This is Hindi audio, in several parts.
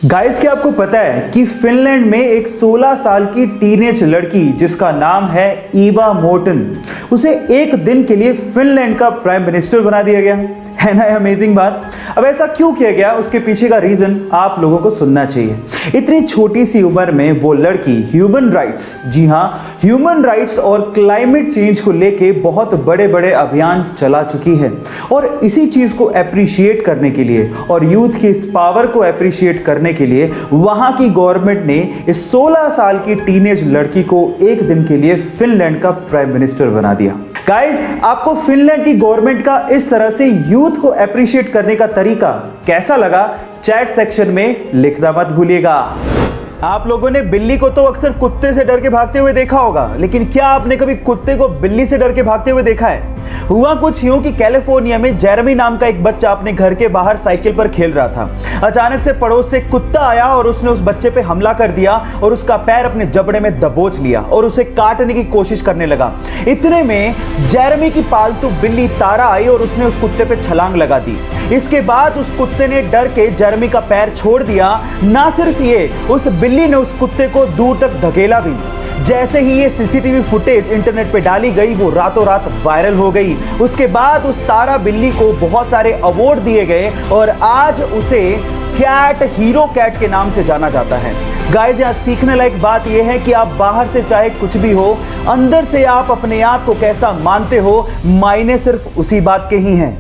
गाइस, क्या आपको पता है कि फिनलैंड में एक 16 साल की टीनेज लड़की जिसका नाम है ईवा मोर्टन, उसे एक दिन के लिए फिनलैंड का प्राइम मिनिस्टर बना दिया गया है ना। अमेजिंग बात। अब ऐसा क्यों किया गया, उसके पीछे का रीजन आप लोगों को सुनना चाहिए। इतनी छोटी सी उम्र में वो लड़की ह्यूमन राइट्स, जी हां, ह्यूमन राइट्स और क्लाइमेट चेंज को लेके बहुत बड़े बड़े अभियान चला चुकी है। और इसी चीज को अप्रिशिएट करने के लिए और यूथ की इस पावर को अप्रिशिएट करने के लिए वहां की गवर्नमेंट ने इस 16 साल की टीनेज लड़की को एक दिन के लिए फिनलैंड का प्राइम मिनिस्टर बना दिया। गाइस, आपको फिनलैंड की गवर्नमेंट का इस तरह से यूथ को अप्रिशिएट करने का तरीका कैसा लगा, चैट सेक्शन में लिखना मत भूलिएगा। आप लोगों ने बिल्ली को तो अक्सर कुत्ते से डर के भागते हुए देखा होगा, लेकिन क्या आपने कभी कुत्ते को बिल्ली से डर के भागते हुए देखा है? हुआ कुछ यूं कि कैलिफोर्निया में जेरेमी नाम का एक बच्चा अपने घर के बाहर साइकिल पर खेल रहा था। अचानक से पड़ोस से कुत्ता आया और उसने उस बच्चे पे हमला कर दिया और उसका पैर अपने जबड़े में दबोच लिया और उसे काटने की कोशिश करने लगा। इतने में जेरेमी की पालतू बिल्ली तारा आई और उसने उस कुत्ते पे छलांग लगा दी। इसके बाद उस कुत्ते ने डर के जेरेमी का पैर छोड़ दिया। ना सिर्फ ये, उस बिल्ली ने उस कुत्ते को दूर तक धकेला भी। जैसे ही ये सीसीटीवी फुटेज इंटरनेट पे डाली गई, वो रातों रात वायरल हो गई। उसके बाद उस तारा बिल्ली को बहुत सारे अवार्ड दिए गए और आज उसे कैट हीरो कैट के नाम से जाना जाता है। गाइस, यहाँ सीखने लायक बात यह है कि आप बाहर से चाहे कुछ भी हो, अंदर से आप अपने आप को कैसा मानते हो, मायने सिर्फ उसी बात के ही हैं।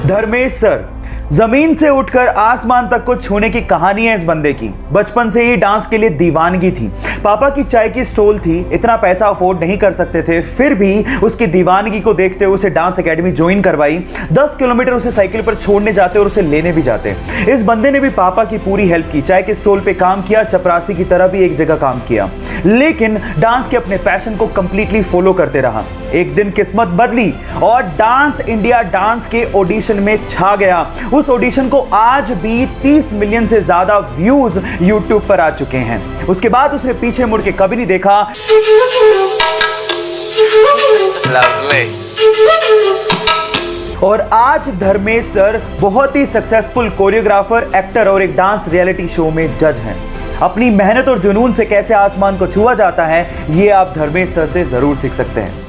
धर्मेश सर, जमीन से उठकर आसमान तक को छूने की कहानी है इस बंदे की। बचपन से ही डांस के लिए दीवानगी थी। पापा की चाय की स्टॉल थी, इतना पैसा अफोर्ड नहीं कर सकते थे, फिर भी उसकी दीवानगी को देखते हुए उसे डांस एकेडमी ज्वाइन करवाई। 10 किलोमीटर उसे साइकिल पर छोड़ने जाते और उसे लेने भी जाते। इस बंदे ने भी पापा की पूरी हेल्प की, चाय के स्टॉल पे काम किया, चपरासी की तरह भी एक जगह काम किया, लेकिन डांस के अपने पैशन को कंप्लीटली फॉलो करते रहा। एक दिन किस्मत बदली और डांस इंडिया डांस के ऑडिशन में छा गया। उस ऑडिशन को आज भी 30 मिलियन से ज्यादा व्यूज यूट्यूब पर आ चुके हैं। उसके बाद उसने पीछे मुड़ के कभी नहीं देखा। और आज धर्मेश सर बहुत ही सक्सेसफुल कोरियोग्राफर, एक्टर और एक डांस रियलिटी शो में जज हैं। अपनी मेहनत और जुनून से कैसे आसमान को छुआ जाता है, ये आप धर्मेश सर से जरूर सीख सकते हैं।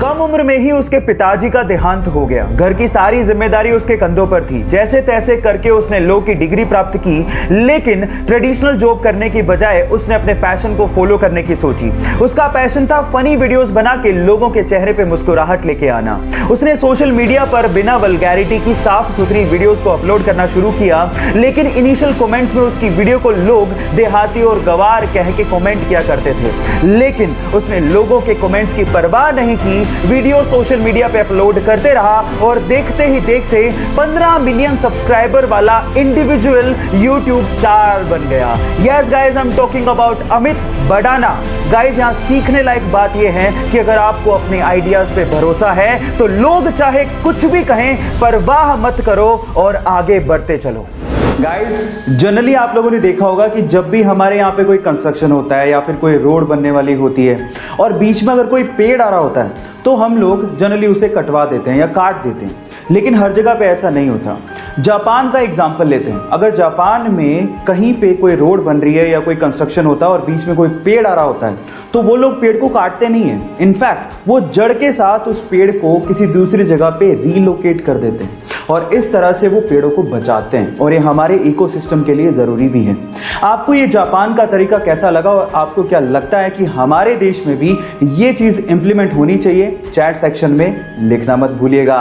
कम उम्र में ही उसके पिताजी का देहांत हो गया। घर की सारी जिम्मेदारी उसके कंधों पर थी। जैसे तैसे करके उसने लॉ की डिग्री प्राप्त की, लेकिन ट्रेडिशनल जॉब करने की बजाय उसने अपने पैशन को फॉलो करने की सोची। उसका पैशन था फनी वीडियोस बना के लोगों के चेहरे पे मुस्कुराहट लेके आना। उसने सोशल मीडिया पर बिना वल्गैरिटी की साफ सुथरी वीडियोस को अपलोड करना शुरू किया, लेकिन इनिशियल कमेंट्स में उसकी वीडियो को लोग देहाती और गवार कह के कमेंट किया करते थे। लेकिन उसने लोगों के कमेंट्स की परवाह नहीं की, वीडियो सोशल मीडिया पे अपलोड करते रहा और देखते ही देखते 15 मिलियन सब्सक्राइबर वाला इंडिविजुअल यूट्यूब स्टार बन गया। Yes guys, I am talking about Amit Badana. Guys, यहां सीखने लायक बात यह है कि अगर आपको अपने आइडियाज पे भरोसा है तो लोग चाहे कुछ भी कहें, परवाह मत करो और आगे बढ़ते चलो। गाइस, जनरली आप लोगों ने देखा होगा कि जब भी हमारे यहाँ पे कोई कंस्ट्रक्शन होता है या फिर कोई रोड बनने वाली होती है और बीच में अगर कोई पेड़ आ रहा होता है तो हम लोग जनरली उसे कटवा देते हैं या काट देते हैं, लेकिन हर जगह पे ऐसा नहीं होता। जापान का एग्जांपल लेते हैं। अगर जापान में कहीं पे कोई रोड बन रही है या कोई कंस्ट्रक्शन होता है और बीच में कोई पेड़ आ रहा होता है तो वो लोग पेड़ को काटते नहीं है। इनफैक्ट वो जड़ के साथ उस पेड़ को किसी दूसरी जगह पे रीलोकेट कर देते हैं और इस तरह से वो पेड़ों को बचाते हैं, और ये हमारे इकोसिस्टम के लिए जरूरी भी है। आपको ये जापान का तरीका कैसा लगा और आपको क्या लगता है कि हमारे देश में भी ये चीज इंप्लीमेंट होनी चाहिए? चैट सेक्शन में लिखना मत भूलिएगा।